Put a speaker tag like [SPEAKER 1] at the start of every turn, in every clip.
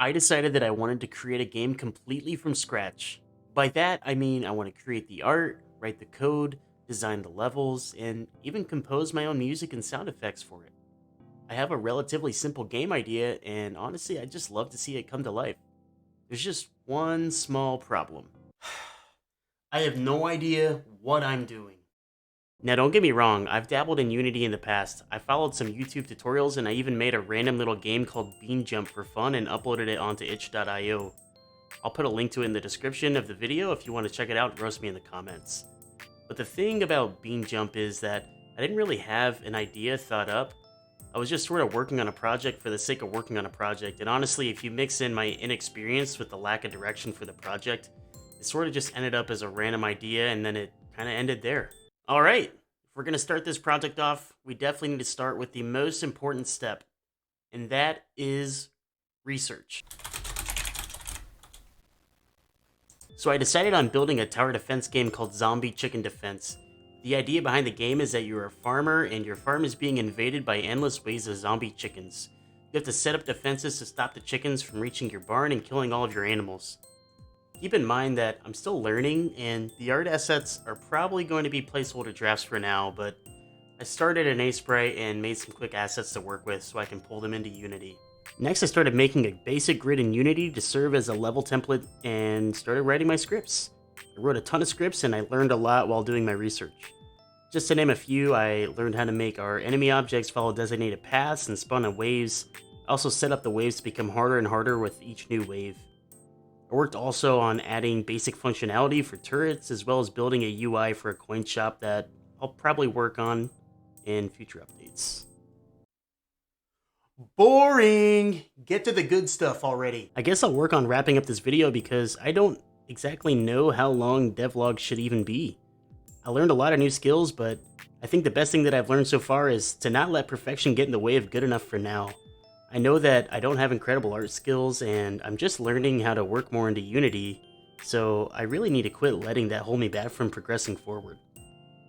[SPEAKER 1] I decided that I wanted to create a game completely from scratch. By that, I mean I want to create the art, write the code, design the levels, and even compose my own music and sound effects for it. I have a relatively simple game idea, and honestly, I'd just love to see it come to life. There's just one small problem. I have no idea what I'm doing. Now, don't get me wrong, I've dabbled in Unity in the past. I followed some YouTube tutorials and I even made a random little game called Bean Jump for fun and uploaded it onto itch.io. I'll put a link to it in the description of the video if you want to check it out and roast me in the comments. But the thing about Bean Jump is that I didn't really have an idea thought up. I was just sort of working on a project for the sake of working on a project, and honestly, if you mix in my inexperience with the lack of direction for the project, it sort of just ended up as a random idea and then it kind of ended there. Alright, if we're going to start this project off, we definitely need to start with the most important step, and that is research. So I decided on building a tower defense game called Zombie Chicken Defense. The idea behind the game is that you're a farmer and your farm is being invaded by endless waves of zombie chickens. You have to set up defenses to stop the chickens from reaching your barn and killing all of your animals. Keep in mind that I'm still learning and the art assets are probably going to be placeholder drafts for now, but I started an A-Sprite and made some quick assets to work with so I can pull them into Unity. Next, I started making a basic grid in Unity to serve as a level template and started writing my scripts. I wrote a ton of scripts and I learned a lot while doing my research. Just to name a few, I learned how to make our enemy objects follow designated paths and spawn on waves. I also set up the waves to become harder and harder with each new wave. I worked also on adding basic functionality for turrets as well as building a UI for a coin shop that I'll probably work on in future updates. Boring! Get to the good stuff already. I guess I'll work on wrapping up this video because I don't exactly know how long Devlog should even be. I learned a lot of new skills, but I think the best thing that I've learned so far is to not let perfection get in the way of good enough for now. I know that I don't have incredible art skills, and I'm just learning how to work more into Unity, so I really need to quit letting that hold me back from progressing forward.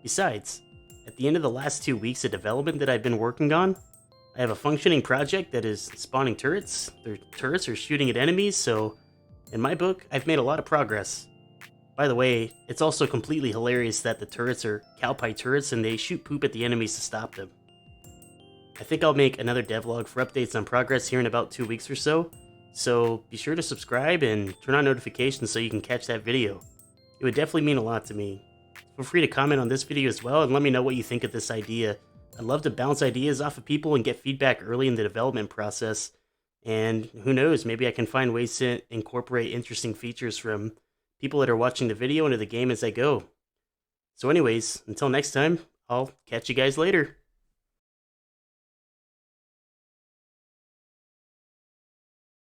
[SPEAKER 1] Besides, at the end of the last 2 weeks of development that I've been working on, I have a functioning project that is spawning turrets. Their turrets are shooting at enemies, so in my book, I've made a lot of progress. By the way, it's also completely hilarious that the turrets are cowpie turrets and they shoot poop at the enemies to stop them. I think I'll make another devlog for updates on progress here in about 2 weeks or so be sure to subscribe and turn on notifications so you can catch that video. It would definitely mean a lot to me. Feel free to comment on this video as well and let me know what you think of this idea. I'd love to bounce ideas off of people and get feedback early in the development process. And who knows, maybe I can find ways to incorporate interesting features from people that are watching the video into the game as I go. So anyways, until next time, I'll catch you guys later.